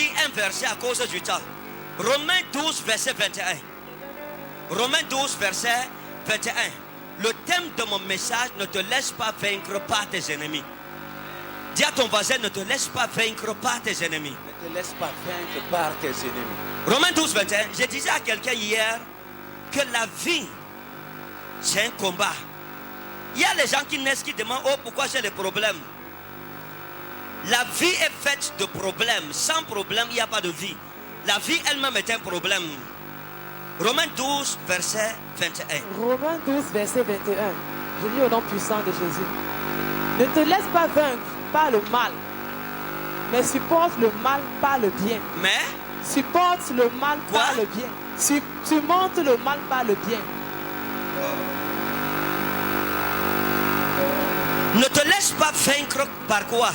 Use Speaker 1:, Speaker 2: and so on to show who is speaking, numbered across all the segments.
Speaker 1: lire un verset à cause du temps. Romains 12, verset 21. Romains 12, verset 21. Le thème de mon message: ne te laisse pas vaincre par tes ennemis. Dis à ton voisin: ne te laisse pas vaincre par tes ennemis.
Speaker 2: Ne te laisse pas vaincre par tes ennemis.
Speaker 1: Romains 12, 21. Je disais à quelqu'un hier que la vie, c'est un combat. Il y a les gens qui naissent qui demandent: oh, pourquoi j'ai des problèmes? La vie est faite de problèmes. Sans problème, il n'y a pas de vie. La vie elle-même est un problème. Romains 12, verset 21.
Speaker 3: Romains 12, verset 21. Je lis au nom puissant de Jésus. Ne te laisse pas vaincre par le mal, mais supporte le mal par le bien.
Speaker 1: Mais
Speaker 3: supporte le mal
Speaker 1: quoi?
Speaker 3: Par le bien. Surmonte le mal par le bien.
Speaker 1: Ne te laisse pas vaincre par quoi?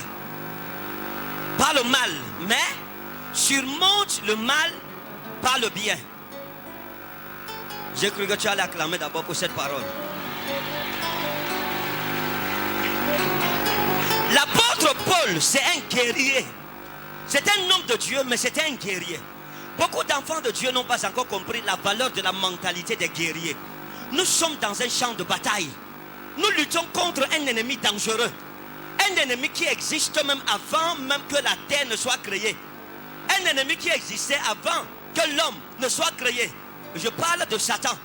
Speaker 1: Par le mal, mais surmonte le mal par le bien. J'ai cru que tu allais acclamer d'abord pour cette parole. L'apôtre Paul, c'est un guerrier. C'est un homme de Dieu, mais c'est un guerrier. Beaucoup d'enfants de Dieu n'ont pas encore compris la valeur de la mentalité des guerriers. Nous sommes dans un champ de bataille. Nous luttons contre un ennemi dangereux. Un ennemi qui existe même avant même que la terre ne soit créée. Un ennemi qui existait avant que l'homme ne soit créé. Je parle de Satan,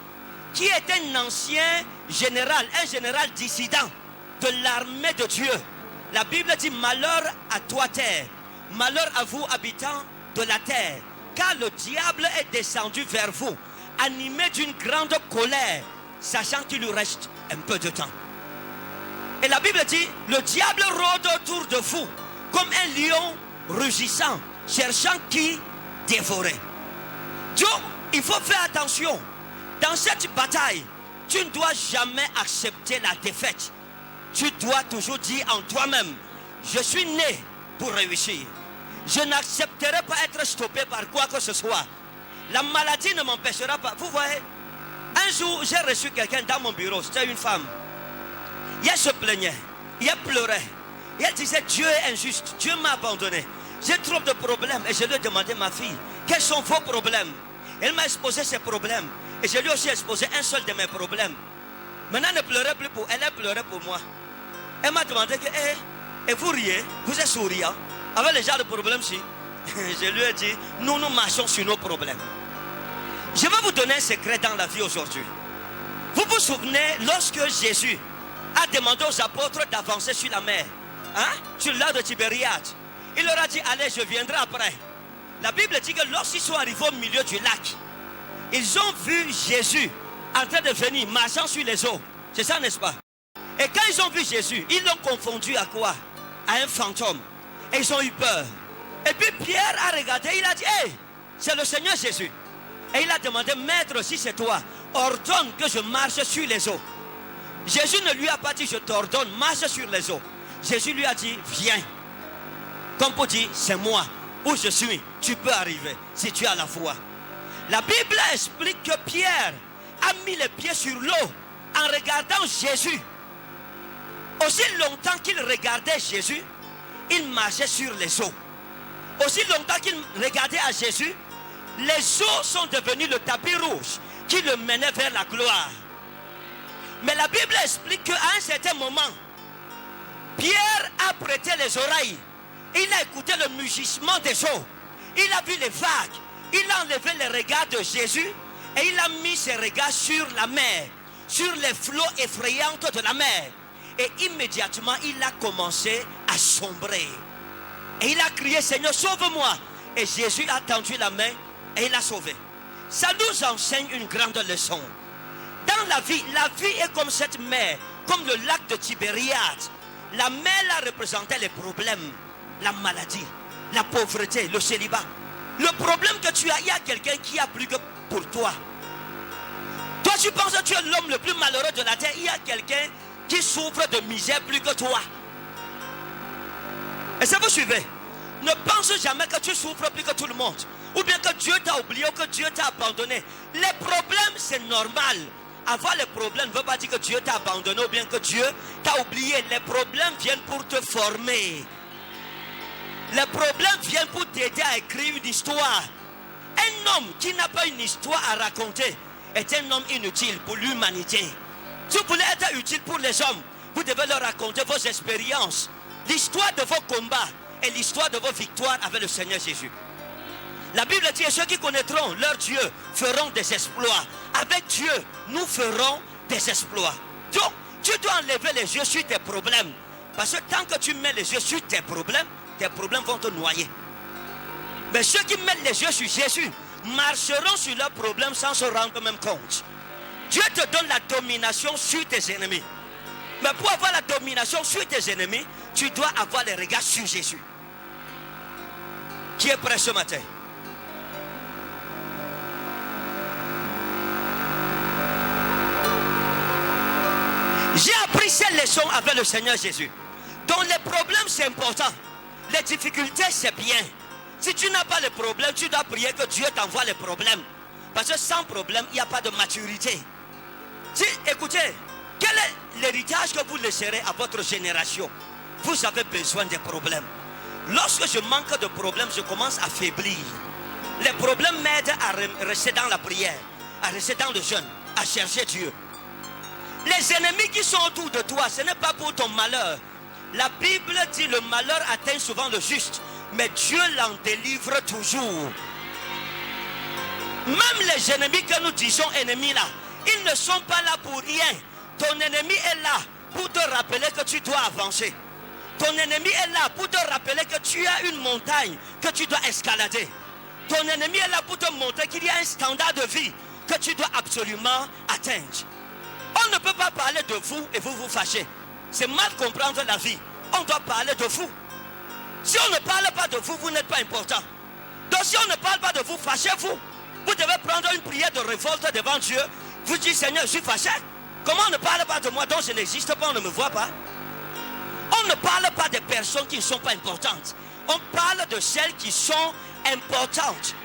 Speaker 1: qui est un ancien général, un général dissident de l'armée de Dieu. La Bible dit: malheur à toi terre, malheur à vous habitants de la terre, car le diable est descendu vers vous, animé d'une grande colère, sachant qu'il lui reste un peu de temps. Et la Bible dit: le diable rôde autour de vous comme un lion rugissant, cherchant qui dévorer. Donc, il faut faire attention. Dans cette bataille, tu ne dois jamais accepter la défaite. Tu dois toujours dire en toi-même: je suis né pour réussir. Je n'accepterai pas être stoppé par quoi que ce soit. La maladie ne m'empêchera pas. Vous voyez, un jour, j'ai reçu quelqu'un dans mon bureau. C'était une femme. Et elle se plaignait, et elle pleurait. Et elle disait: Dieu est injuste, Dieu m'a abandonné. J'ai trop de problèmes. Et je lui ai demandé: ma fille, quels sont vos problèmes? Elle m'a exposé ses problèmes. Et je lui ai aussi exposé un seul de mes problèmes. Maintenant, elle ne pleurait plus pour elle, elle pleurait pour moi. Elle m'a demandé que, et vous riez, vous êtes souriant, avec les gens de problèmes-ci. Je lui ai dit: nous marchons sur nos problèmes. Je vais vous donner un secret dans la vie aujourd'hui. Vous vous souvenez lorsque Jésus a demandé aux apôtres d'avancer sur la mer, sur le lac de Tibériade. Il leur a dit: allez, je viendrai après. La Bible dit que lorsqu'ils sont arrivés au milieu du lac, ils ont vu Jésus en train de venir, marchant sur les eaux. C'est ça, n'est-ce pas? Et quand ils ont vu Jésus, ils l'ont confondu à quoi? À un fantôme. Et ils ont eu peur. Et puis Pierre a regardé, il a dit: hey, c'est le Seigneur Jésus. Et il a demandé: maître, si c'est toi, ordonne que je marche sur les eaux. Jésus ne lui a pas dit: je t'ordonne, marche sur les eaux. Jésus lui a dit: viens. Comme pour dire: c'est moi, où je suis, tu peux arriver si tu as la foi. La Bible explique que Pierre a mis les pieds sur l'eau en regardant Jésus. Aussi longtemps qu'il regardait Jésus, il marchait sur les eaux. Aussi longtemps qu'il regardait à Jésus, les eaux sont devenues le tapis rouge qui le menait vers la gloire. Mais la Bible explique qu'à un certain moment, Pierre a prêté les oreilles. Il a écouté le mugissement des eaux. Il a vu les vagues. Il a enlevé les regards de Jésus et il a mis ses regards sur la mer, sur les flots effrayants de la mer. Et immédiatement, il a commencé à sombrer. Et il a crié: Seigneur, sauve-moi. Et Jésus a tendu la main et il a sauvé. Ça nous enseigne une grande leçon. Dans la vie est comme cette mer, comme le lac de Tibériade. La mer là représentait les problèmes, la maladie, la pauvreté, le célibat. Le problème que tu as, il y a quelqu'un qui a plus que pour toi. Toi, tu penses que tu es l'homme le plus malheureux de la terre. Il y a quelqu'un qui souffre de misère plus que toi. Et ça vous suivez? Ne pense jamais que tu souffres plus que tout le monde. Ou bien que Dieu t'a oublié ou que Dieu t'a abandonné. Les problèmes, c'est normal. Avoir les problèmes ne veut pas dire que Dieu t'a abandonné ou bien que Dieu t'a oublié. Les problèmes viennent pour te former. Les problèmes viennent pour t'aider à a écrit une histoire. Un homme qui n'a pas une histoire à raconter est un homme inutile pour l'humanité. Si vous voulez être utile pour les hommes, vous devez leur raconter vos expériences, l'histoire de vos combats et l'histoire de vos victoires avec le Seigneur Jésus. La Bible dit, ceux qui connaîtront leur Dieu feront des exploits. Avec Dieu, nous ferons des exploits. Donc, tu dois enlever les yeux sur tes problèmes. Parce que tant que tu mets les yeux sur tes problèmes vont te noyer. Mais ceux qui mettent les yeux sur Jésus marcheront sur leurs problèmes sans se rendre même compte. Dieu te donne la domination sur tes ennemis. Mais pour avoir la domination sur tes ennemis, tu dois avoir les regards sur Jésus. Qui est prêt ce matin? J'ai appris cette leçon avec le Seigneur Jésus. Donc les problèmes c'est important. Les difficultés c'est bien. Si tu n'as pas les problèmes, tu dois prier que Dieu t'envoie les problèmes. Parce que sans problème, il n'y a pas de maturité. Écoutez, quel est l'héritage que vous laisserez à votre génération? Vous avez besoin des problèmes. Lorsque je manque de problèmes, je commence à faiblir. Les problèmes m'aident à rester dans la prière, à rester dans le jeûne, à chercher Dieu. Les ennemis qui sont autour de toi, ce n'est pas pour ton malheur. La Bible dit le malheur atteint souvent le juste, mais Dieu l'en délivre toujours. Même les ennemis que nous disons ennemis là, ils ne sont pas là pour rien. Ton ennemi est là pour te rappeler que tu dois avancer. Ton ennemi est là pour te rappeler que tu as une montagne que tu dois escalader. Ton ennemi est là pour te montrer qu'il y a un standard de vie que tu dois absolument atteindre. On ne peut pas parler de vous et vous vous fâchez. C'est mal comprendre la vie. On doit parler de vous. Si on ne parle pas de vous, vous n'êtes pas important. Donc si on ne parle pas de vous, fâchez-vous. Vous devez prendre une prière de révolte devant Dieu. Vous dites, Seigneur, je suis fâché. Comment on ne parle pas de moi, donc je n'existe pas, on ne me voit pas? On ne parle pas des personnes qui ne sont pas importantes. On parle de celles qui sont importantes.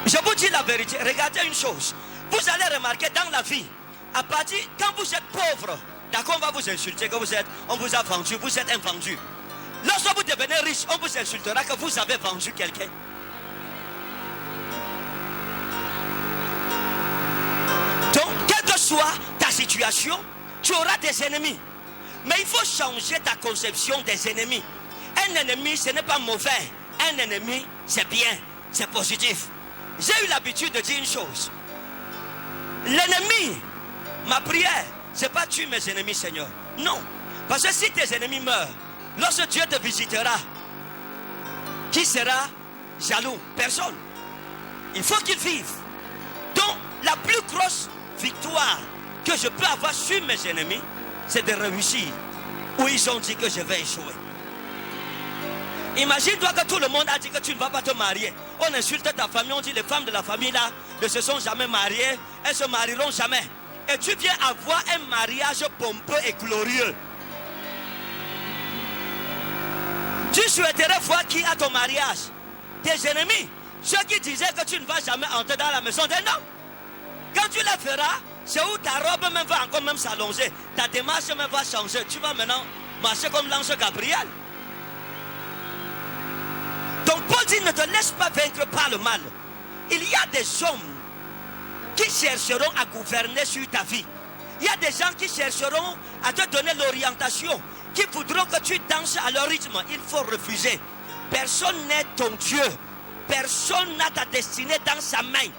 Speaker 1: Je vous dis la vérité. Regardez une chose. Vous allez remarquer dans la vie, à partir, quand vous êtes pauvre, d'accord, on va vous insulter que on vous a vendu, vous êtes un vendu. Lorsque vous devenez riche, on vous insultera que vous avez vendu quelqu'un. Donc, quelle que soit ta situation, tu auras des ennemis. Mais il faut changer ta conception des ennemis. Un ennemi, ce n'est pas mauvais. Un ennemi, c'est bien, c'est positif. J'ai eu l'habitude de dire une chose. L'ennemi, ma prière, c'est pas tuer mes ennemis, Seigneur. Non. Parce que si tes ennemis meurent, lorsque Dieu te visitera, qui sera jaloux? Personne. Il faut qu'ils vivent. Donc, la plus grosse victoire que je peux avoir sur mes ennemis, c'est de réussir où ils ont dit que je vais échouer. Imagine-toi que tout le monde a dit que tu ne vas pas te marier. On insulte ta famille, on dit les femmes de la famille là ne se sont jamais mariées, elles se marieront jamais. Et tu viens avoir un mariage pompeux et glorieux. Tu souhaiterais voir qui a ton mariage? Tes ennemis, ceux qui disaient que tu ne vas jamais entrer dans la maison d'un homme. Quand tu le feras, c'est où ta robe même va encore même s'allonger. Ta démarche même va changer. Tu vas maintenant marcher comme l'ange Gabriel. Donc Paul dit, ne te laisse pas vaincre par le mal. Il y a des hommes qui chercheront à gouverner sur ta vie. Il y a des gens qui chercheront à te donner l'orientation, qui voudront que tu danses à leur rythme. Il faut refuser. Personne n'est ton Dieu. Personne n'a ta destinée dans sa main.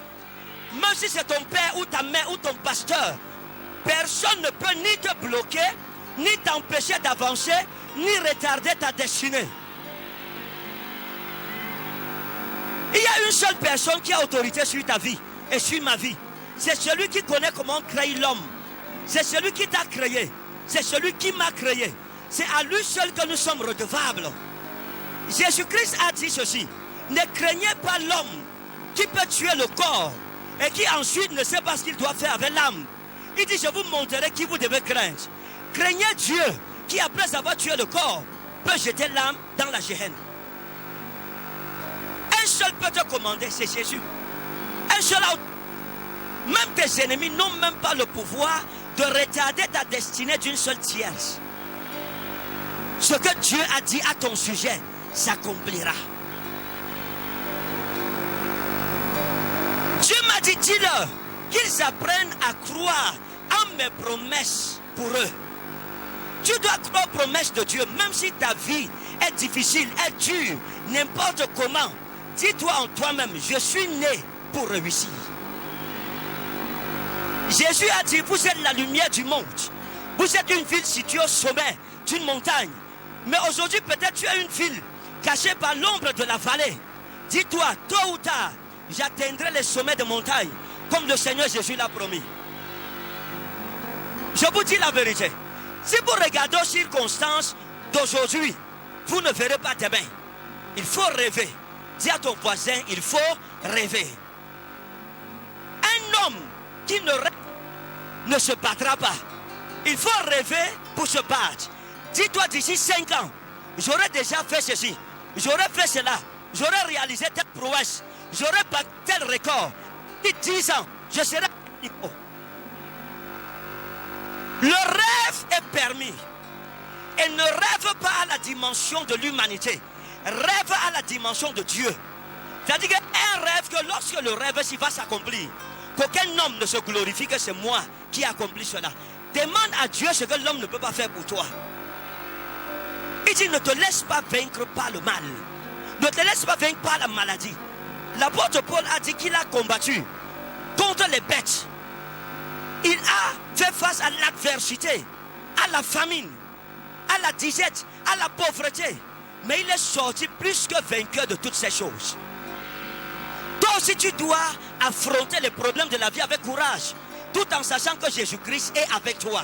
Speaker 1: Même si c'est ton père ou ta mère ou ton pasteur, personne ne peut ni te bloquer, ni t'empêcher d'avancer, ni retarder ta destinée. Il y a une seule personne qui a autorité sur ta vie et sur ma vie. C'est celui qui connaît comment créer l'homme. C'est celui qui t'a créé. C'est celui qui m'a créé. C'est à lui seul que nous sommes redevables. Jésus-Christ a dit ceci. Ne craignez pas l'homme qui peut tuer le corps et qui ensuite ne sait pas ce qu'il doit faire avec l'âme. Il dit, je vous montrerai qui vous devez craindre. Craignez Dieu qui, après avoir tué le corps, peut jeter l'âme dans la géhenne. Un seul peut te commander, c'est Jésus. Un seul autre. Même tes ennemis n'ont même pas le pouvoir de retarder ta destinée d'une seule tierce. Ce que Dieu a dit à ton sujet, s'accomplira. Dieu m'a dit, dis-leur qu'ils apprennent à croire en mes promesses pour eux. Tu dois croire aux promesses de Dieu, même si ta vie est difficile, est dure, n'importe comment. Dis-toi en toi-même, je suis né pour réussir. Jésus a dit, vous êtes la lumière du monde. Vous êtes une ville située au sommet d'une montagne. Mais aujourd'hui, peut-être tu es une ville cachée par l'ombre de la vallée. Dis-toi, tôt ou tard, j'atteindrai les sommets de montagne, comme le Seigneur Jésus l'a promis. Je vous dis la vérité. Si vous regardez aux circonstances d'aujourd'hui, vous ne verrez pas demain. Il faut rêver. Dis à ton voisin, il faut rêver. Un homme qui ne rêve ne se battra pas. Il faut rêver pour se battre. Dis-toi, d'ici 5 ans, j'aurais déjà fait ceci, j'aurais fait cela, j'aurais réalisé telle prouesse, j'aurais battu tel record. D'ici 10 ans, je serai à niveau. Le rêve est permis. Et ne rêve pas à la dimension de l'humanité. Rêve à la dimension de Dieu. C'est-à-dire qu'un rêve, que lorsque le rêve s'il va s'accomplir, qu'aucun homme ne se glorifie que c'est moi qui accomplis cela. Demande à Dieu ce que l'homme ne peut pas faire pour toi. Il dit, ne te laisse pas vaincre par le mal. Ne te laisse pas vaincre par la maladie. L'apôtre Paul a dit qu'il a combattu contre les bêtes. Il a fait face à l'adversité, à la famine, à la disette, à la pauvreté. Mais il est sorti plus que vainqueur de toutes ces choses. Toi aussi tu dois affronter les problèmes de la vie avec courage, tout en sachant que Jésus-Christ est avec toi.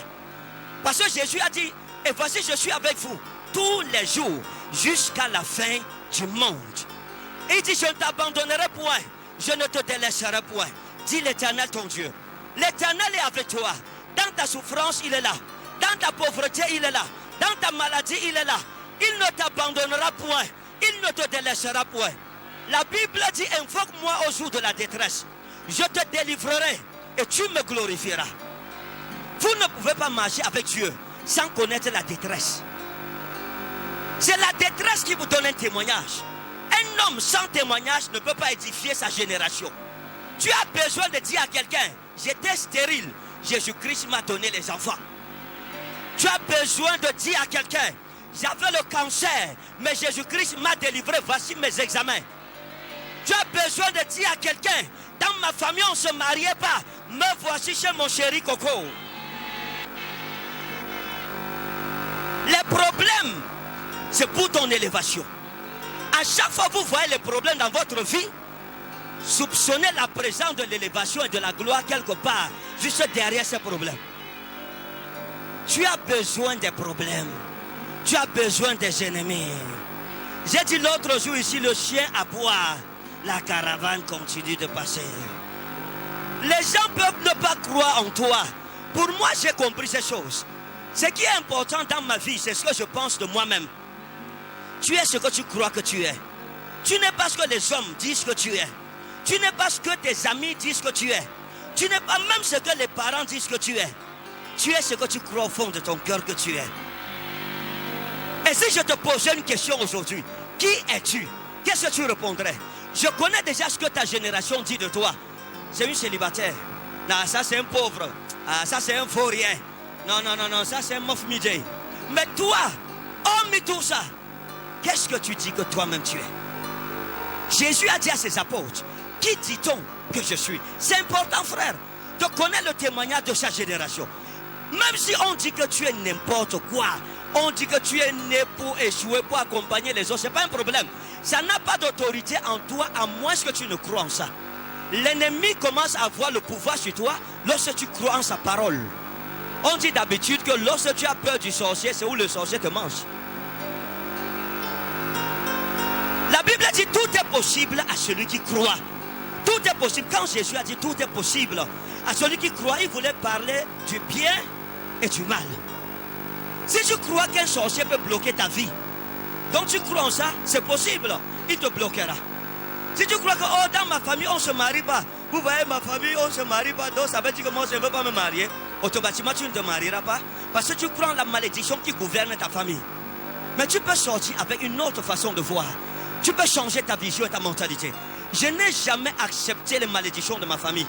Speaker 1: Parce que Jésus a dit, et voici je suis avec vous tous les jours jusqu'à la fin du monde. Et il dit, je ne t'abandonnerai point, je ne te délaisserai point. Dis l'Éternel ton Dieu. L'Éternel est avec toi. Dans ta souffrance, il est là. Dans ta pauvreté, il est là. Dans ta maladie, il est là. Il ne t'abandonnera point. Il ne te délaissera point. La Bible dit, invoque-moi au jour de la détresse. Je te délivrerai et tu me glorifieras. Vous ne pouvez pas marcher avec Dieu sans connaître la détresse. C'est la détresse qui vous donne un témoignage. Un homme sans témoignage ne peut pas édifier sa génération. Tu as besoin de dire à quelqu'un, j'étais stérile, Jésus-Christ m'a donné les enfants. Tu as besoin de dire à quelqu'un, j'avais le cancer, mais Jésus-Christ m'a délivré, voici mes examens. Tu as besoin de dire à quelqu'un, dans ma famille on ne se mariait pas, me voici chez mon chéri Coco. Les problèmes, c'est pour ton élévation. À chaque fois que vous voyez les problèmes dans votre vie, soupçonnez la présence de l'élévation et de la gloire quelque part, juste derrière ces problèmes. Tu as besoin des problèmes. Tu as besoin des ennemis. J'ai dit l'autre jour ici, le chien aboie, la caravane continue de passer. Les gens peuvent ne pas croire en toi. Pour moi, j'ai compris ces choses. Ce qui est important dans ma vie, c'est ce que je pense de moi-même. Tu es ce que tu crois que tu es. Tu n'es pas ce que les hommes disent que tu es. Tu n'es pas ce que tes amis disent que tu es. Tu n'es pas même ce que les parents disent que tu es. Tu es ce que tu crois au fond de ton cœur que tu es. Et si je te posais une question aujourd'hui, qui es-tu? Qu'est-ce que tu répondrais? Je connais déjà ce que ta génération dit de toi. C'est une célibataire. Non, ça c'est un pauvre. Ah, ça c'est un faux rien. Non, non, non, non, ça c'est un mof midé. Mais toi, hormis tout ça, qu'est-ce que tu dis que toi-même tu es? Jésus a dit à ses apôtres, qui dit-on que je suis? C'est important, frère, de connaître le témoignage de sa génération. Même si on dit que tu es n'importe quoi, on dit que tu es né pour échouer, pour accompagner les autres, ce n'est pas un problème. Ça n'a pas d'autorité en toi, à moins que tu ne crois en ça. L'ennemi commence à avoir le pouvoir sur toi lorsque tu crois en sa parole. On dit d'habitude que lorsque tu as peur du sorcier, c'est où le sorcier te mange. La Bible dit tout est possible à celui qui croit. Tout est possible. Quand Jésus a dit tout est possible à celui qui croit, il voulait parler du bien et du mal. Si tu crois qu'un sorcier peut bloquer ta vie, donc tu crois en ça, c'est possible, il te bloquera. Si tu crois que oh, dans ma famille on ne se marie pas, vous voyez ma famille on ne se marie pas, donc ça veut dire que moi je ne veux pas me marier, automatiquement tu ne te marieras pas, parce que tu crois en la malédiction qui gouverne ta famille. Mais tu peux sortir avec une autre façon de voir. Tu peux changer ta vision et ta mentalité. Je n'ai jamais accepté les malédictions de ma famille.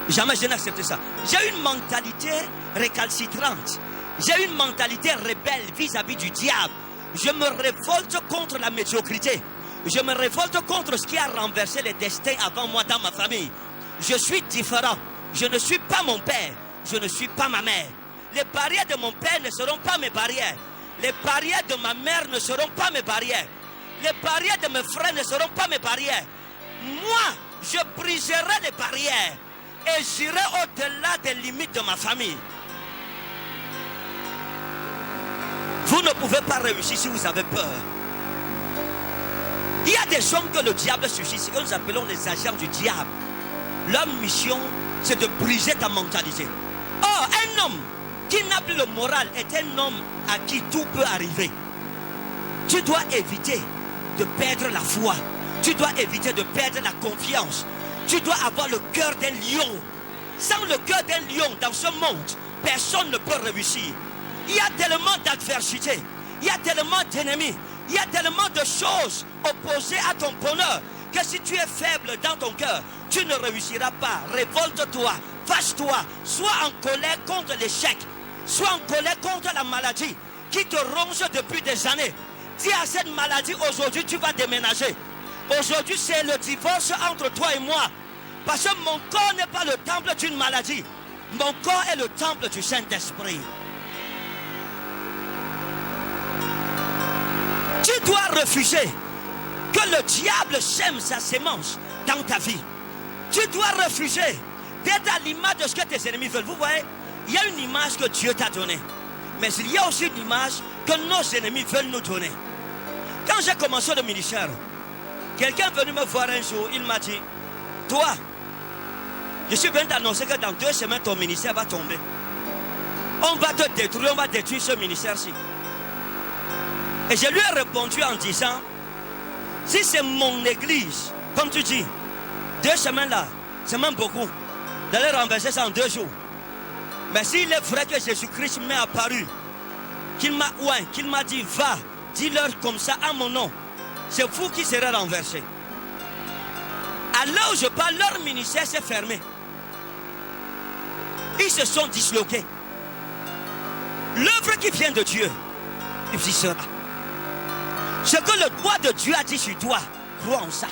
Speaker 1: Jamais je n'ai accepté ça. J'ai une mentalité récalcitrante. J'ai une mentalité rebelle vis-à-vis du diable. Je me révolte contre la médiocrité. Je me révolte contre ce qui a renversé les destins avant moi dans ma famille. Je suis différent. Je ne suis pas mon père. Je ne suis pas ma mère. Les barrières de mon père ne seront pas mes barrières. Les barrières de ma mère ne seront pas mes barrières. Les barrières de mes frères ne seront pas mes barrières. Moi, je briserai les barrières et j'irai au-delà des limites de ma famille. Vous ne pouvez pas réussir si vous avez peur. Il y a des hommes que le diable suscite, que nous appelons les agents du diable. Leur mission, c'est de briser ta mentalité. Or, un homme qui n'a plus le moral est un homme à qui tout peut arriver. Tu dois éviter de perdre la foi. Tu dois éviter de perdre la confiance. Tu dois avoir le cœur d'un lion. Sans le cœur d'un lion dans ce monde, personne ne peut réussir. Il y a tellement d'adversité, il y a tellement d'ennemis, il y a tellement de choses opposées à ton bonheur que si tu es faible dans ton cœur, tu ne réussiras pas. Révolte-toi, fâche-toi, sois en colère contre l'échec, sois en colère contre la maladie qui te ronge depuis des années. Dis à cette maladie, aujourd'hui tu vas déménager. Aujourd'hui c'est le divorce entre toi et moi. Parce que mon corps n'est pas le temple d'une maladie. Mon corps est le temple du Saint-Esprit. Tu dois refuser que le diable sème sa sémence dans ta vie. Tu dois refuser d'être à l'image de ce que tes ennemis veulent. Vous voyez, il y a une image que Dieu t'a donnée. Mais il y a aussi une image que nos ennemis veulent nous donner. Quand j'ai commencé le ministère, quelqu'un est venu me voir un jour, il m'a dit, toi, je suis venu t'annoncer que dans 2 semaines, ton ministère va tomber. On va te détruire, on va détruire ce ministère-ci. Et je lui ai répondu en disant, si c'est mon église, comme tu dis, 2 semaines là, c'est même beaucoup, d'aller renverser ça en 2 jours. Mais s'il est vrai que Jésus-Christ m'est apparu, qu'il m'a dit, va, dis-leur comme ça à mon nom, c'est vous qui serez renversés. À l'heure où je parle, leur ministère s'est fermé. Ils se sont disloqués. L'œuvre qui vient de Dieu, il y sera. Ce que le doigt de Dieu a dit sur toi, crois en ça.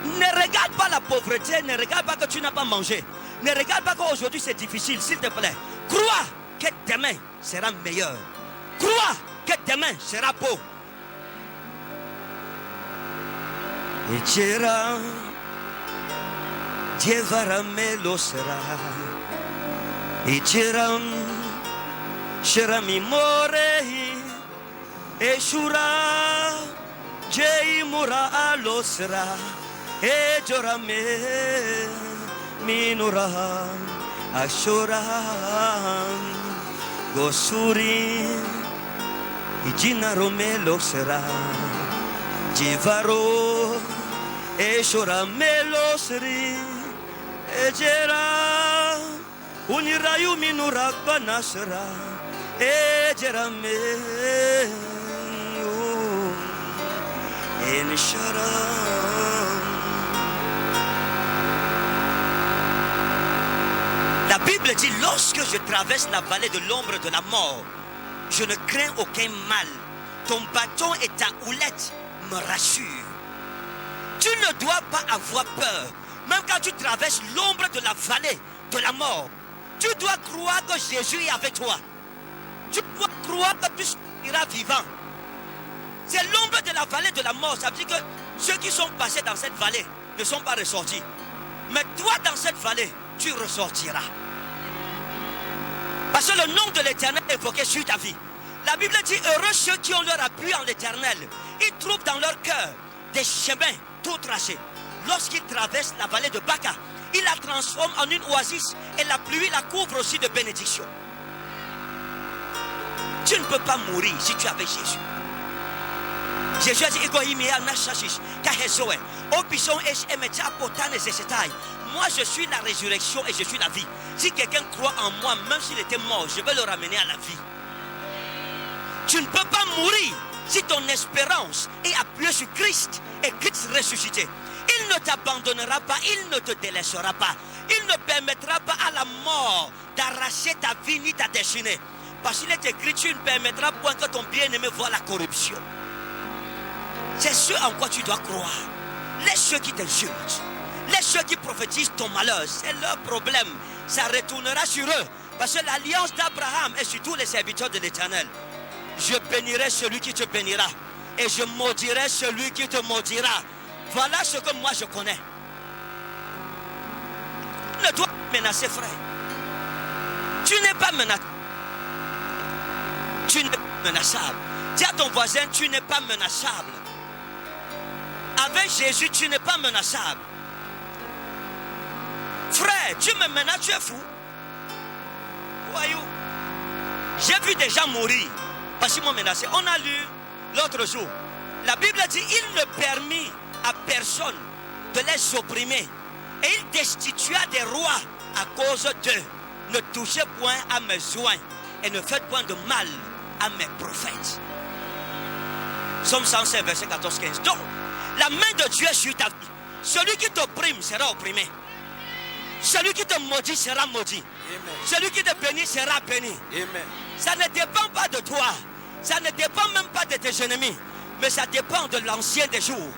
Speaker 1: Ne regarde pas la pauvreté, ne regarde pas que tu n'as pas mangé. Ne regarde pas qu'aujourd'hui c'est difficile, s'il te plaît. Crois que demain sera meilleur. Crois que demain sera beau. Et Djera, Djevaramelo sera. Et Djera, Sherami Morei. E shura jei mura alosra e jorame minura ashura gosuri ijina romelo sera jivaro e shura melosri e jera unirayu minura banasra e jerame La Bible dit, lorsque je traverse la vallée de l'ombre de la mort, je ne crains aucun mal. Ton bâton et ta houlette me rassurent. Tu ne dois pas avoir peur. Même quand tu traverses l'ombre de la vallée de la mort, tu dois croire que Jésus est avec toi. Tu dois croire que tu seras vivant. C'est l'ombre de la vallée de la mort. Ça veut dire que ceux qui sont passés dans cette vallée ne sont pas ressortis. Mais toi, dans cette vallée, tu ressortiras. Parce que le nom de l'Éternel est évoqué sur ta vie. La Bible dit, heureux ceux qui ont leur appui en l'Éternel. Ils trouvent dans leur cœur des chemins tout tracés. Lorsqu'ils traversent la vallée de Baca, ils la transforment en une oasis et la pluie la couvre aussi de bénédictions. Tu ne peux pas mourir si tu es avec Jésus. Jésus a dit, moi je suis la résurrection et je suis la vie. Si quelqu'un croit en moi, même s'il était mort, je vais le ramener à la vie. Tu ne peux pas mourir si ton espérance est appuyée sur Christ et Christ ressuscité. Il ne t'abandonnera pas, il ne te délaissera pas. Il ne permettra pas à la mort d'arracher ta vie ni ta destinée. Parce qu'il est écrit, tu ne permettras point que ton bien-aimé voie la corruption. C'est ce en quoi tu dois croire. Laisse ceux qui t'insultent, laisse ceux qui prophétisent ton malheur, c'est leur problème. Ça retournera sur eux. Parce que l'alliance d'Abraham est sur tous les serviteurs de l'Éternel. Je bénirai celui qui te bénira et je maudirai celui qui te maudira. Voilà ce que moi je connais. Ne dois pas menacer, frère. Tu n'es pas menacé. Tu n'es pas menaçable. Dis à ton voisin, tu n'es pas menaçable. Avec Jésus, tu n'es pas menaçable. Frère, tu me menaces, tu es fou. Voyou. J'ai vu des gens mourir parce qu'ils m'ont menacé. On a lu l'autre jour. La Bible dit, il ne permit à personne de les opprimer. Et il destitua des rois à cause d'eux. Ne touchez point à mes soins et ne faites point de mal à mes prophètes. Psaume 105, verset 14-15. Donc, la main de Dieu est sur ta vie. Celui qui t'opprime sera opprimé. Celui qui te maudit sera maudit.
Speaker 2: Amen.
Speaker 1: Celui qui te bénit sera béni.
Speaker 2: Amen.
Speaker 1: Ça ne dépend pas de toi. Ça ne dépend même pas de tes ennemis. Mais ça dépend de l'ancien des jours.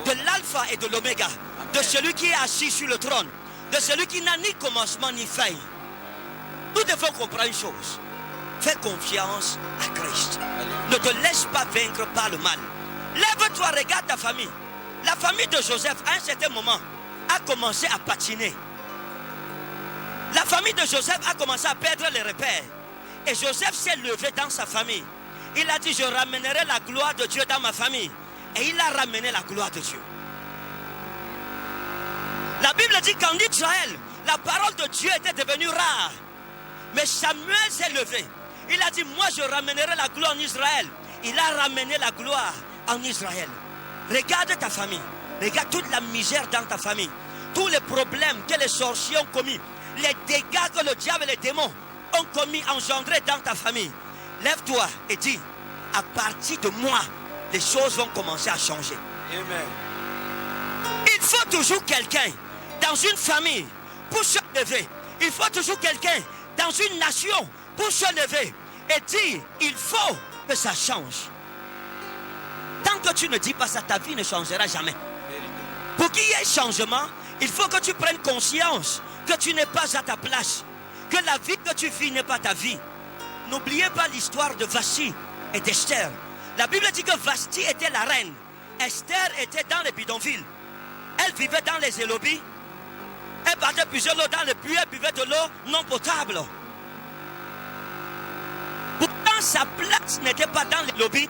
Speaker 1: De l'alpha et de l'oméga. De celui qui est assis sur le trône. De celui qui n'a ni commencement ni fin. Nous devons comprendre une chose. Fais confiance à Christ. Ne te laisse pas vaincre par le mal. Lève-toi, regarde ta famille. La famille de Joseph, à un certain moment, a commencé à patiner. La famille de Joseph a commencé à perdre les repères. Et Joseph s'est levé dans sa famille. Il a dit, je ramènerai la gloire de Dieu dans ma famille. Et il a ramené la gloire de Dieu. La Bible dit qu'en Israël, la parole de Dieu était devenue rare. Mais Samuel s'est levé. Il a dit, moi je ramènerai la gloire en Israël. Il a ramené la gloire en Israël. Regarde ta famille. Regarde toute la misère dans ta famille. Tous les problèmes que les sorciers ont commis. Les dégâts que le diable et les démons ont commis, engendrés dans ta famille. Lève-toi et dis, à partir de moi, les choses vont commencer à changer.
Speaker 2: Amen.
Speaker 1: Il faut toujours quelqu'un dans une famille pour se lever. Il faut toujours quelqu'un dans une nation pour se lever et dire, il faut que ça change. Tant que tu ne dis pas ça, ta vie ne changera jamais. Pour qu'il y ait changement, il faut que tu prennes conscience que tu n'es pas à ta place, que la vie que tu vis n'est pas ta vie. N'oubliez pas l'histoire de Vashti et d'Esther. La Bible dit que Vashti était la reine. Esther était dans les bidonvilles. Elle vivait dans les élobis. Elle battait plusieurs l'eau dans les puits. Elle buvait de l'eau non potable. Pourtant, sa place n'était pas dans les lobbies.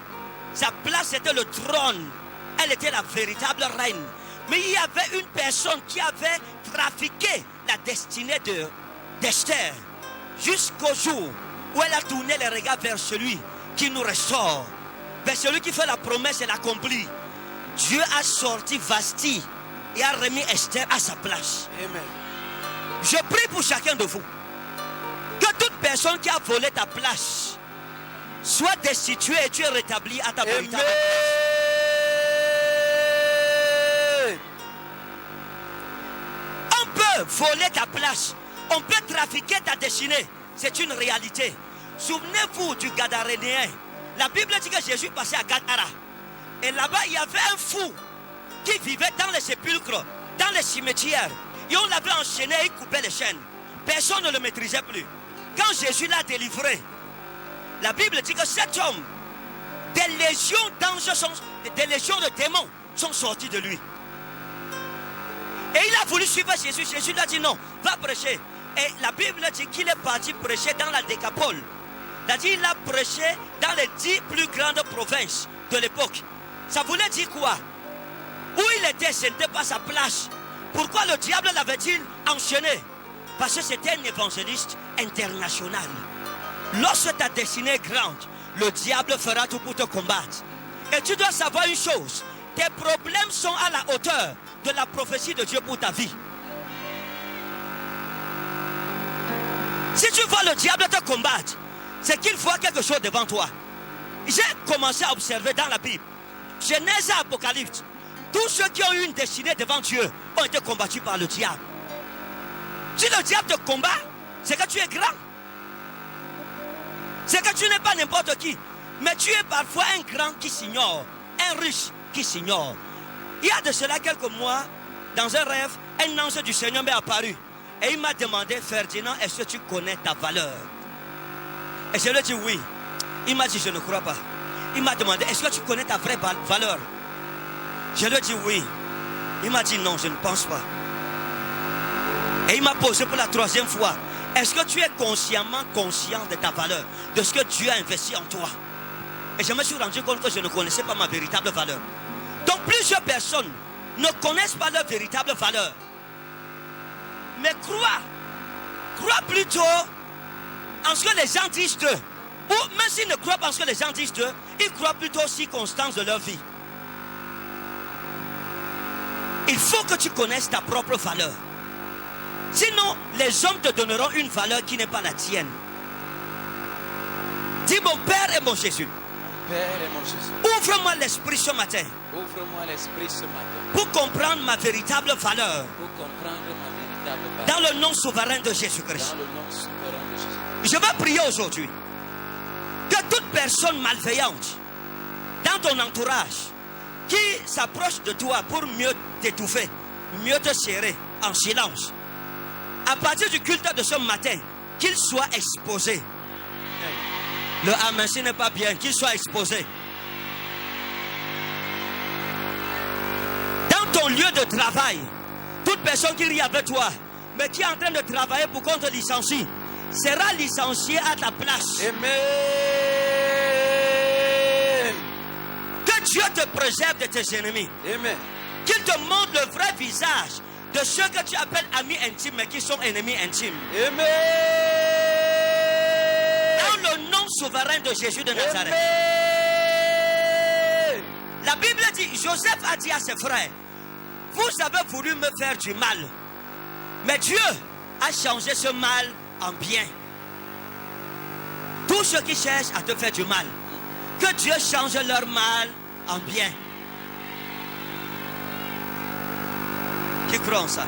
Speaker 1: Sa place était le trône. Elle était la véritable reine. Mais il y avait une personne qui avait trafiqué la destinée d'Esther. Jusqu'au jour où elle a tourné les regards vers celui qui nous restaure. Vers celui qui fait la promesse et l'accomplit. Dieu a sorti Vashti et a remis Esther à sa place.
Speaker 2: Amen.
Speaker 1: Je prie pour chacun de vous. Que toute personne qui a volé ta place soit destituée et tu es rétabli à ta véritable place. On peut voler ta place. On peut trafiquer ta destinée. C'est une réalité. Souvenez-vous du Gadarénéen. La Bible dit que Jésus passait à Gadara. Et là-bas, il y avait un fou qui vivait dans les sépulcres, dans les cimetières. Et on l'avait enchaîné et il coupait les chaînes. Personne ne le maîtrisait plus. Quand Jésus l'a délivré, la Bible dit que cet homme, des légions d'anges, des légions de démons sont sortis de lui. Et il a voulu suivre Jésus. Jésus lui a dit non, va prêcher. Et la Bible dit qu'il est parti prêcher dans la Décapole. C'est-à-dire qu'il a prêché dans les 10 plus grandes provinces de l'époque. Ça voulait dire quoi? Où il était, ce n'était pas sa place. Pourquoi le diable l'avait-il enchaîné? Parce que c'était un évangéliste international. Lorsque ta destinée est grande, le diable fera tout pour te combattre. Et tu dois savoir une chose. Tes problèmes sont à la hauteur de la prophétie de Dieu pour ta vie. Si tu vois le diable te combattre, c'est qu'il voit quelque chose devant toi. J'ai commencé à observer dans la Bible, Genèse et Apocalypse, tous ceux qui ont eu une destinée devant Dieu ont été combattus par le diable. Si le diable te combat, c'est que tu es grand. C'est que tu n'es pas n'importe qui. Mais tu es parfois un grand qui s'ignore, un riche qui s'ignore. Il y a de cela quelques mois, dans un rêve, un ange du Seigneur m'est apparu. Et il m'a demandé, Ferdinand, est-ce que tu connais ta valeur? Et je lui ai dit oui. Il m'a dit, je ne crois pas. Il m'a demandé, est-ce que tu connais ta vraie valeur? Je lui ai dit oui. Il m'a dit non, je ne pense pas. Et il m'a posé pour la troisième fois, est-ce que tu es consciemment conscient de ta valeur, de ce que Dieu a investi en toi? Et je me suis rendu compte que je ne connaissais pas ma véritable valeur. Donc plusieurs personnes ne connaissent pas leur véritable valeur. Mais crois plutôt en ce que les gens disent d'eux. Ou même s'ils ne croient pas en ce que les gens disent d'eux, ils croient plutôt aux circonstances de leur vie. Il faut que tu connaisses ta propre valeur. Sinon, les hommes te donneront une valeur qui n'est pas la tienne. Dis mon Père et mon Jésus.
Speaker 2: Père et mon Jésus,
Speaker 1: Ouvre-moi l'esprit ce matin
Speaker 2: ouvre-moi l'esprit ce matin
Speaker 1: pour comprendre ma véritable valeur
Speaker 2: pour comprendre ma véritable valeur
Speaker 1: dans le nom souverain de Jésus-Christ.
Speaker 2: dans le nom souverain de Jésus.
Speaker 1: Je vais prier aujourd'hui que toute personne malveillante dans ton entourage qui s'approche de toi pour mieux t'étouffer, mieux te serrer en silence, à partir du culte de ce matin, qu'il soit exposé. Le amen, ce n'est pas bien, qu'il soit exposé. Dans ton lieu de travail, toute personne qui rit avec toi, mais qui est en train de travailler pour qu'on te licencie, sera licencié à ta place.
Speaker 2: Amen.
Speaker 1: Que Dieu te préserve de tes ennemis.
Speaker 2: Amen.
Speaker 1: Qu'il te montre le vrai visage de ceux que tu appelles amis intimes, mais qui sont ennemis intimes.
Speaker 2: Amen.
Speaker 1: Dans le nom souverain de Jésus de Nazareth.
Speaker 2: Amen.
Speaker 1: La Bible dit, Joseph a dit à ses frères, vous avez voulu me faire du mal, mais Dieu a changé ce mal en bien. Tous ceux qui cherchent à te faire du mal, que Dieu change leur mal en bien. Qui croit en ça?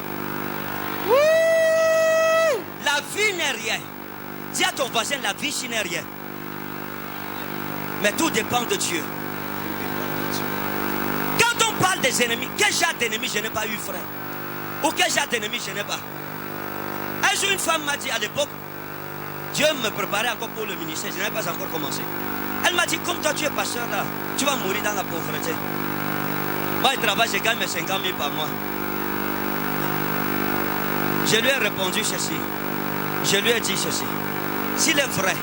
Speaker 1: La vie n'est rien. Dis à ton voisin, la vie, ce n'est rien. Mais tout dépend de Dieu. Quand on parle des ennemis, quel genre d'ennemis je n'ai pas eu, frère? Ou quel genre d'ennemis je n'ai pas? Un jour, une femme m'a dit à l'époque, Dieu me préparait encore pour le ministère, je n'avais pas encore commencé. Elle m'a dit, comme toi tu es pasteur là, tu vas mourir dans la pauvreté. Moi, je travaille, je gagne mes 50 000 par mois. Je lui ai répondu ceci. Je lui ai dit ceci. S'il est vrai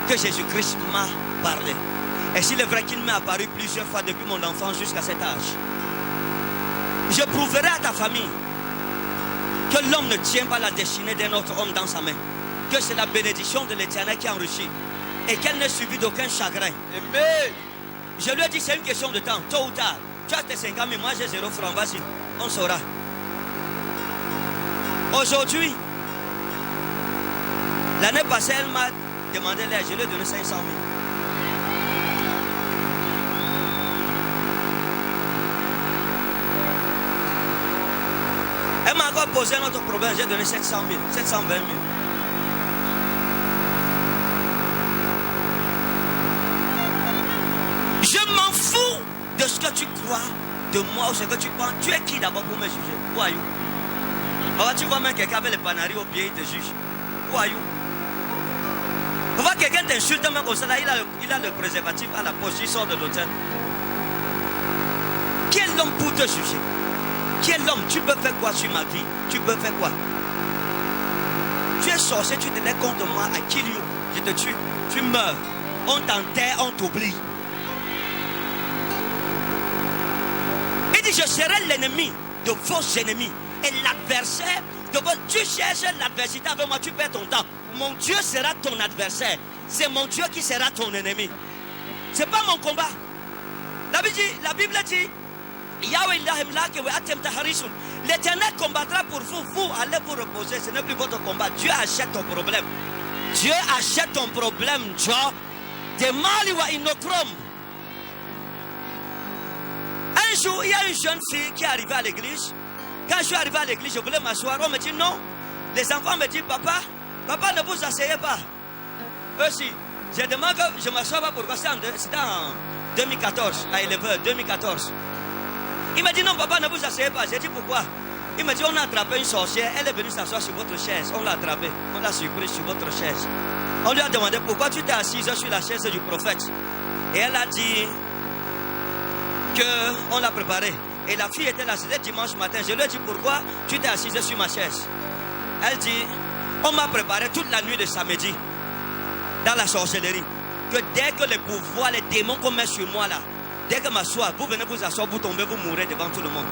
Speaker 1: que Jésus-Christ m'a parlé, et s'il est vrai qu'il m'est apparu plusieurs fois depuis mon enfance jusqu'à cet âge, je prouverai à ta famille que l'homme ne tient pas la destinée d'un autre homme dans sa main, que c'est la bénédiction de l'Éternel qui enrichit et qu'elle n'est suivie d'aucun chagrin.
Speaker 2: Amen.
Speaker 1: Je lui ai dit, c'est une question de temps, tôt ou tard. Tu as tes 50 000, moi j'ai 0 francs, vas-y, on saura. Aujourd'hui, l'année passée, elle m'a demandé l'aide, je lui ai donné 500 000. Elle m'a encore posé un autre problème, j'ai donné 700 000, 720 000. Je m'en fous de ce que tu crois de moi ou ce que tu penses. Tu es qui d'abord pour me juger? Who are you? Alors tu vois même quelqu'un avec les panaris au pied, il te juge. Who are you? Tu vois quelqu'un t'insulte même comme ça, là, il a le préservatif à la poche, il sort de l'hôtel. Qui est l'homme pour te juger? Qui est l'homme? Tu peux faire quoi sur ma vie? Tu peux faire quoi? Tu es sorcier, tu te lèves contre moi, I kill you. Je te tue, tu meurs. On t'enterre, on t'oublie. Il dit, je serai l'ennemi de vos ennemis. Et l'adversaire de vos... Tu cherches l'adversité avec moi, tu perds ton temps. Mon Dieu sera ton adversaire. C'est mon Dieu qui sera ton ennemi. Ce n'est pas mon combat. La Bible dit, l'Éternel combattra pour vous. Vous allez vous reposer. Ce n'est plus votre combat. Dieu achète ton problème. Dieu achète ton problème, Joe. Des mali inochrome. Un jour, il y a une jeune fille qui est arrivée à l'église. Quand je suis arrivé à l'église, je voulais m'asseoir. On me dit non. Les enfants me disent, papa, ne vous asseyez pas. Eux aussi. Je demande que je ne m'assois pas. Pourquoi? C'était en 2014, à 11h, 2014. Il m'a dit, non, papa, ne vous asseyez pas. J'ai dit, pourquoi? Il m'a dit, on a attrapé une sorcière. Elle est venue s'asseoir sur votre chaise. On l'a attrapée. On l'a surprise sur votre chaise. On lui a demandé, pourquoi tu t'es assise sur la chaise du prophète? Et elle a dit qu'on l'a préparée. Et la fille était là, c'était dimanche matin. Je lui ai dit, pourquoi tu t'es assise sur ma chaise? Elle dit, on m'a préparé toute la nuit de samedi dans la sorcellerie. Que dès que les pouvoirs, les démons qu'on met sur moi là, dès que je m'assois, vous venez vous asseoir, vous tombez, vous mourrez devant tout le monde.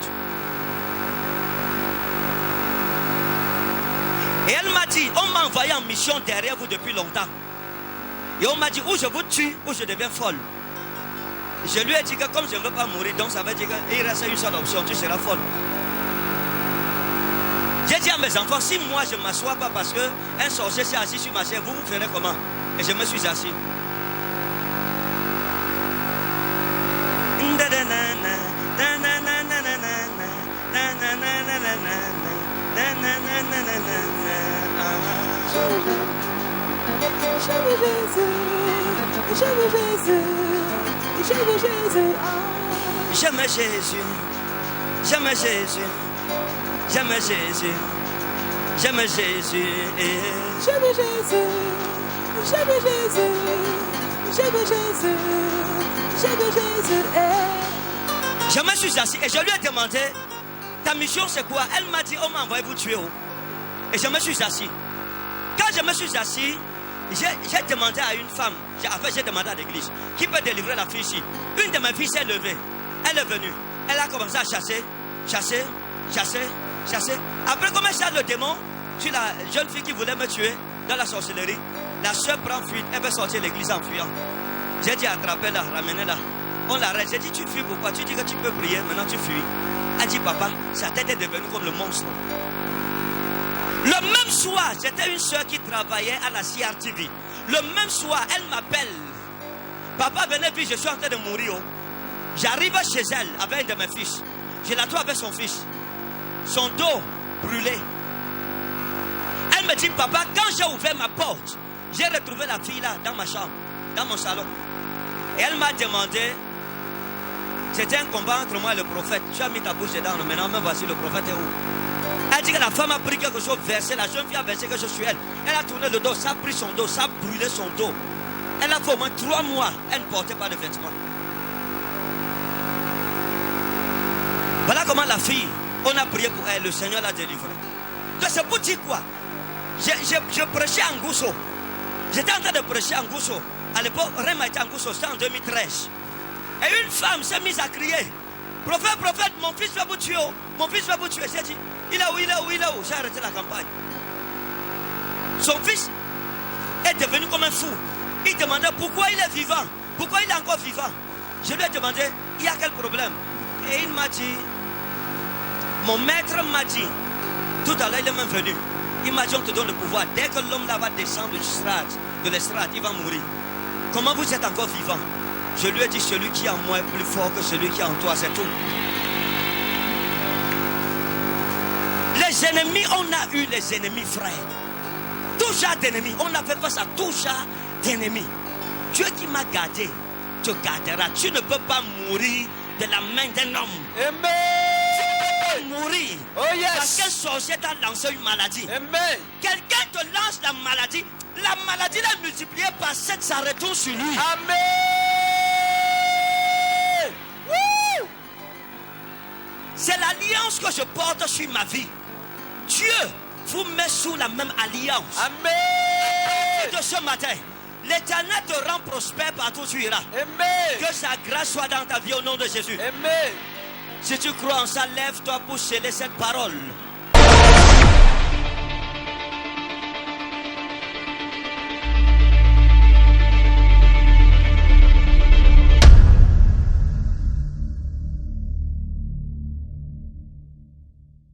Speaker 1: Et elle m'a dit, on m'a envoyé en mission derrière vous depuis longtemps. Et on m'a dit, ou je vous tue, ou je deviens folle. Je lui ai dit que comme je ne veux pas mourir, donc ça veut dire qu'il reste une seule option, tu seras folle. J'ai dit à mes enfants, si moi je ne m'assois pas parce qu'un sorcier s'est assis sur ma chaise, vous ferez comment? Et je me suis assis. J'aime Jésus, j'aime Jésus, j'aime Jésus, j'aime Jésus,
Speaker 3: j'aime Jésus, j'aime Jésus, j'aime Jésus, j'aime Jésus.
Speaker 1: Je me suis assis et je lui ai demandé, ta mission c'est quoi? Elle m'a dit, on m'a envoyé vous tuer. Et je me suis assis. Quand je me suis assis, j'ai demandé à une femme, j'ai demandé à l'église, qui peut délivrer la fille ici? Une de mes filles s'est levée. Elle est venue. Elle a commencé à chasser. Après, comme elle chasse le démon sur la jeune fille qui voulait me tuer dans la sorcellerie, la soeur prend fuite. Elle veut sortir de l'église en fuyant. J'ai dit, attrapez-la, ramenez-la. On l'arrête. J'ai dit, tu fuis pourquoi? Tu dis que tu peux prier, maintenant tu fuis. Elle dit, papa, sa tête est devenue comme le monstre. Le même soir, c'était une soeur qui travaillait à la CRTV. Le même soir, elle m'appelle. Papa, venez, puis je suis en train de mourir. J'arrive chez elle avec un de mes fils. Je la trouve avec son fils. Son dos brûlé. Elle me dit, papa, quand j'ai ouvert ma porte, j'ai retrouvé la fille là dans ma chambre, dans mon salon. Et elle m'a demandé, c'était un combat entre moi et le prophète. Tu as mis ta bouche dedans, maintenant me voici, le prophète est où? Elle dit que la femme a pris quelque chose, versé, la jeune fille a versé quelque chose sur elle. Elle a tourné le dos, ça a pris son dos, ça a brûlé son dos. Elle a fait au moins 3 mois, elle ne portait pas de vêtements. Voilà comment la fille, on a prié pour elle, le Seigneur l'a délivrée. Donc c'est pour dire quoi? Je prêchais à Ngousso. J'étais en train de prêcher à Ngousso. À l'époque, Rema était à Ngousso, c'était en 2013. Et une femme s'est mise à crier, prophète, mon fils va vous tuer. Mon fils va vous tuer. J'ai dit, il est où? J'ai arrêté la campagne. Son fils est devenu comme un fou. Il demandait pourquoi il est vivant. Pourquoi il est encore vivant? Je lui ai demandé, il y a quel problème? Et il m'a dit, mon maître m'a dit, tout à l'heure il est même venu. Il m'a dit, on te donne le pouvoir. Dès que l'homme là va descendre de l'estrade, il va mourir. Comment vous êtes encore vivant? Je lui ai dit, celui qui est en moi est plus fort que celui qui est en toi, c'est tout. Les ennemis, on a eu les ennemis, frères. Tout genre d'ennemis, on a fait face à tout genre d'ennemis. Dieu qui m'a gardé, te gardera. Tu ne peux pas mourir de la main d'un homme.
Speaker 2: Amen.
Speaker 1: Tu ne peux pas mourir.
Speaker 2: Oh yes.
Speaker 1: Parce qu'un sorcier t'a lancé une maladie.
Speaker 2: Amen.
Speaker 1: Quelqu'un te lance la maladie est multipliée par 7, ça retourne sur lui.
Speaker 2: Amen.
Speaker 1: Woo! C'est l'alliance que je porte sur ma vie. Dieu vous met sous la même alliance.
Speaker 2: Amen.
Speaker 1: De ce matin, l'Éternel te rend prospère partout où tu iras.
Speaker 2: Amen.
Speaker 1: Que sa grâce soit dans ta vie au nom de Jésus.
Speaker 2: Amen.
Speaker 1: Si tu crois en ça, lève-toi pour sceller cette parole.